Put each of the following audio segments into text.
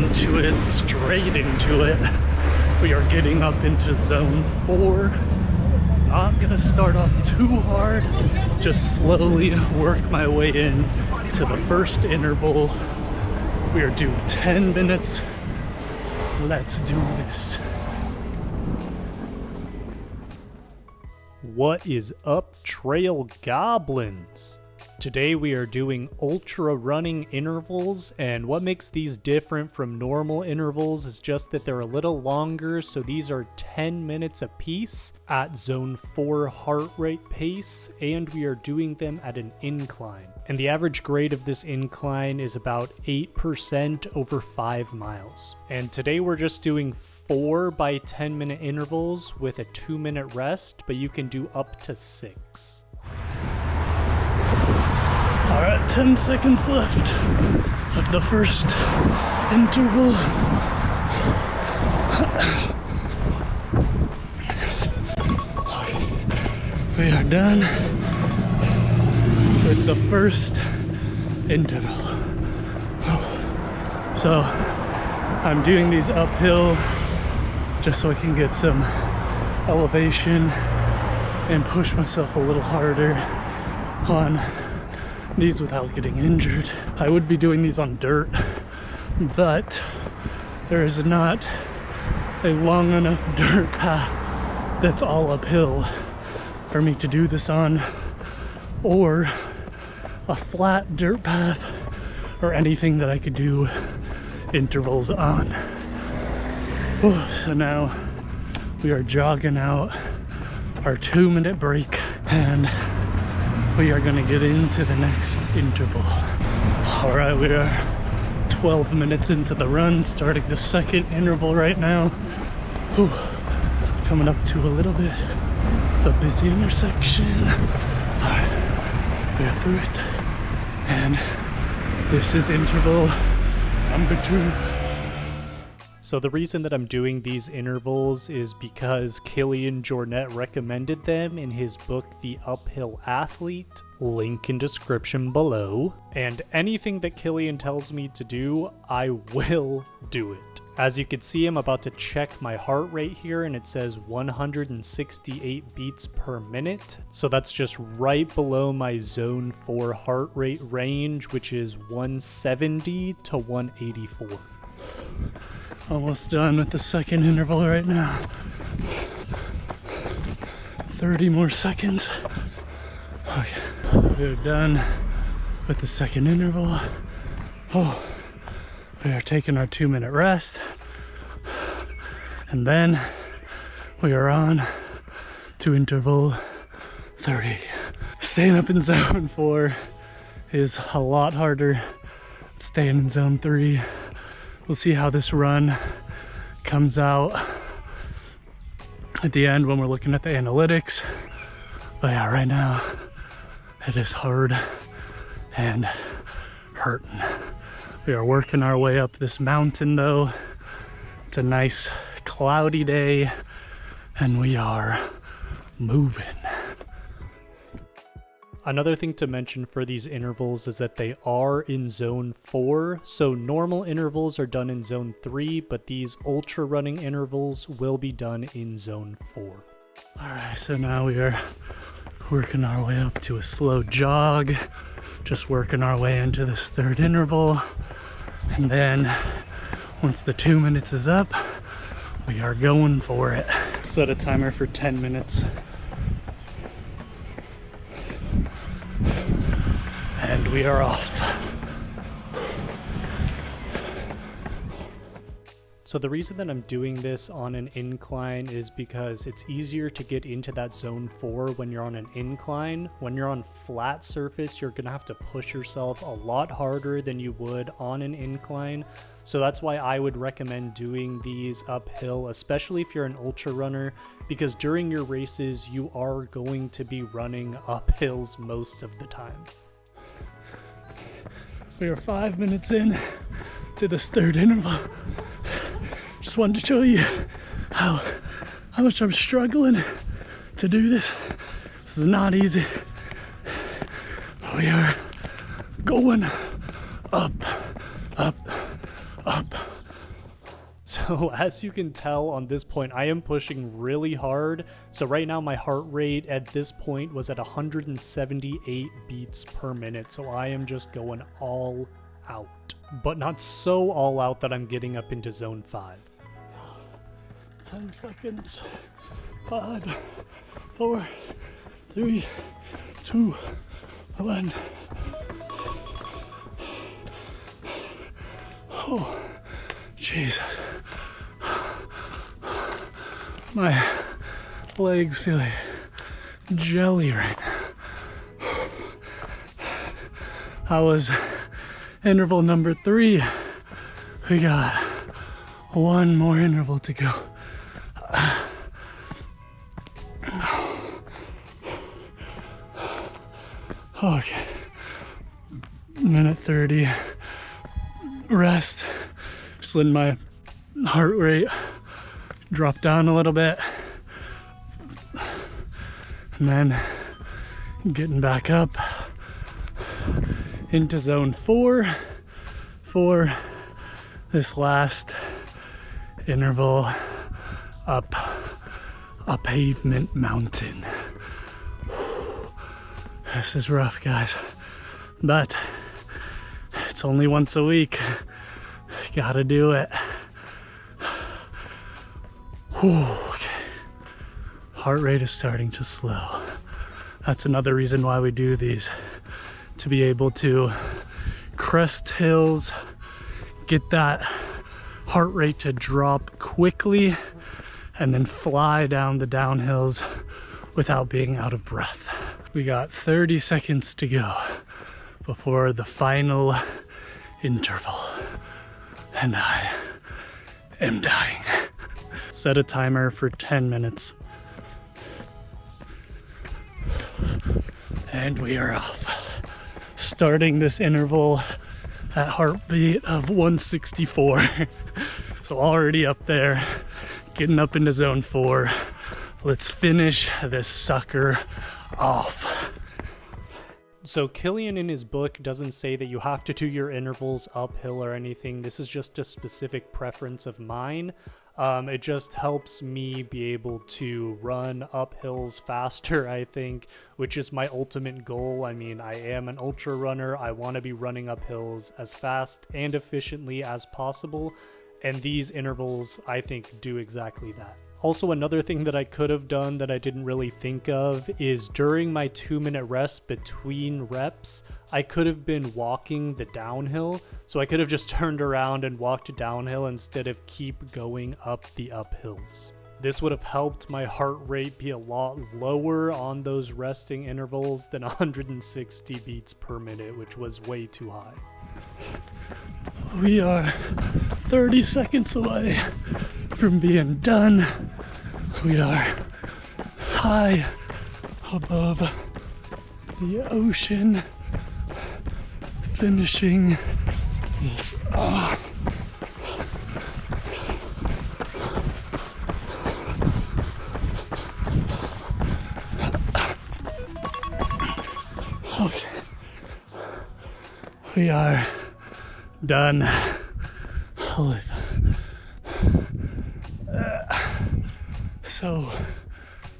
into it, straight into it. We are getting up into zone 4. Not gonna start off too hard, just slowly work my way in to the first interval. We are doing 10 minutes. Let's do this. What is up, trail goblins? Today we are doing ultra running intervals, and what makes these different from normal intervals is just that they're a little longer. So these are 10 minutes a piece at zone 4 heart rate pace, and we are doing them at an incline. And the average grade of this incline is about 8% over 5 miles. And today we're just doing 4 by 10-minute intervals with a 2-minute rest, but you can do up to 6. All right, 10 seconds left of the first interval. We are done with the first interval. So I'm doing these uphill just so I can get some elevation and push myself a little harder on these without getting injured. I would be doing these on dirt, but there is not a long enough dirt path that's all uphill for me to do this on, or a flat dirt path or anything that I could do intervals on. So now we are jogging out our 2-minute break, and we are going to get into the next interval. All right, we are 12 minutes into the run, starting the second interval right now. Whew. Coming up to a little bit of a busy intersection. All right, we are through it, and this is interval number 2. So the reason that I'm doing these intervals is because Kilian Jornet recommended them in his book, The Uphill Athlete, link in description below. And anything that Kilian tells me to do, I will do it. As you can see, I'm about to check my heart rate here, and it says 168 beats per minute. So that's just right below my zone 4 heart rate range, which is 170 to 184. Almost done with the second interval right now. 30 more seconds. Okay, we're done with the second interval. Oh, we are taking our 2-minute rest, and then we are on to interval 3. Staying up in zone 4 is a lot harder than staying in zone 3. We'll see how this run comes out at the end when we're looking at the analytics. But yeah, right now it is hard and hurting. We are working our way up this mountain though. It's a nice cloudy day and we are moving. Another thing to mention for these intervals is that they are in zone 4. So normal intervals are done in zone 3, but these ultra running intervals will be done in zone 4. All right, so now we are working our way up to a slow jog, just working our way into this third interval. And then once the 2 minutes is up, we are going for it. Set a timer for 10 minutes. And we are off. So the reason that I'm doing this on an incline is because it's easier to get into that zone 4 when you're on an incline. When you're on flat surface, you're gonna have to push yourself a lot harder than you would on an incline. So that's why I would recommend doing these uphill, especially if you're an ultra runner, because during your races, you are going to be running uphills most of the time. We are 5 minutes in to this third interval. Just wanted to show you how much I'm struggling to do this. This is not easy. We are going up, up, up, So as you can tell on this point, I am pushing really hard. So right now my heart rate at this point was at 178 beats per minute. So I am just going all out, but not so all out that I'm getting up into zone 5. 10 seconds. 5, 4, 3, 2, 1. Oh, Jesus. My legs feel like jelly right now. That was interval number 3. We got one more interval to go. Okay. Minute 30. Rest. Just letting my heart rate drop down a little bit. And then getting back up into zone 4 for this last interval up a pavement mountain. This is rough, guys, but it's only once a week. Gotta do it. Whew, okay. Heart rate is starting to slow. That's another reason why we do these, to be able to crest hills, get that heart rate to drop quickly, and then fly down the downhills without being out of breath. We got 30 seconds to go before the final interval, and I am dying. Set a timer for 10 minutes. And we are off. Starting this interval at heartbeat of 164. So already up there, getting up into zone 4. Let's finish this sucker off. So Kilian in his book doesn't say that you have to do your intervals uphill or anything. This is just a specific preference of mine. It just helps me be able to run up hills faster, I think, which is my ultimate goal. I mean, I am an ultra runner. I want to be running up hills as fast and efficiently as possible. And these intervals, I think, do exactly that. Also, another thing that I could have done that I didn't really think of is during my 2-minute rest between reps, I could have been walking the downhill. So I could have just turned around and walked downhill instead of keep going up the uphills. This would have helped my heart rate be a lot lower on those resting intervals than 160 beats per minute, which was way too high. We are 30 seconds away from being done. We are high above the ocean, finishing this off. Okay. We are done. Holy.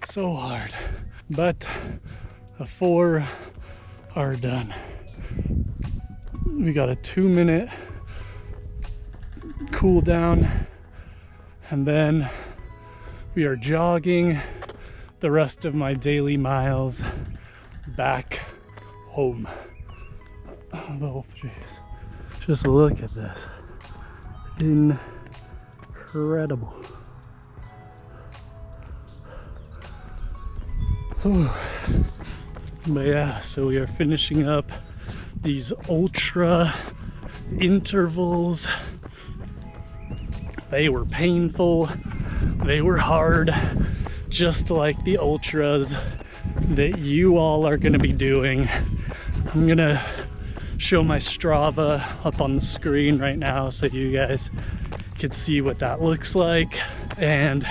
So hard. But the 4 are done. We got a 2-minute cool down, and then we are jogging the rest of my daily miles back home. Oh, jeez. Just look at this. Incredible. But yeah, so we are finishing up these ultra intervals. They were painful, they were hard, just like the ultras that you all are gonna be doing. I'm gonna show my Strava up on the screen right now so you guys can see what that looks like. And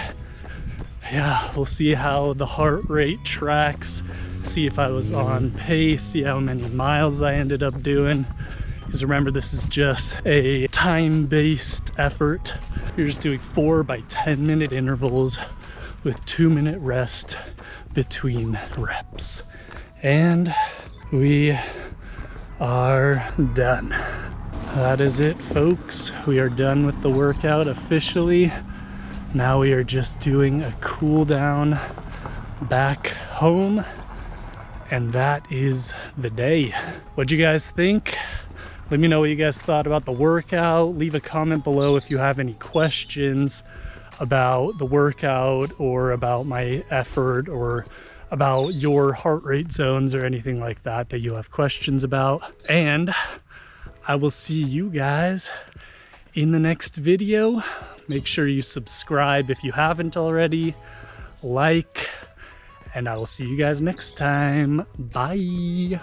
yeah, we'll see how the heart rate tracks, see if I was on pace, see how many miles I ended up doing, because remember, this is just a time-based effort. You're just doing 4 by 10-minute intervals with 2-minute rest between reps. And we are done. That is it, folks. We are done with the workout officially. Now we are just doing a cool down back home, and that is the day. What'd you guys think? Let me know what you guys thought about the workout. Leave a comment below if you have any questions about the workout or about my effort or about your heart rate zones or anything like that that you have questions about. And I will see you guys in the next video. Make sure you subscribe if you haven't already, like, and I will see you guys next time. Bye.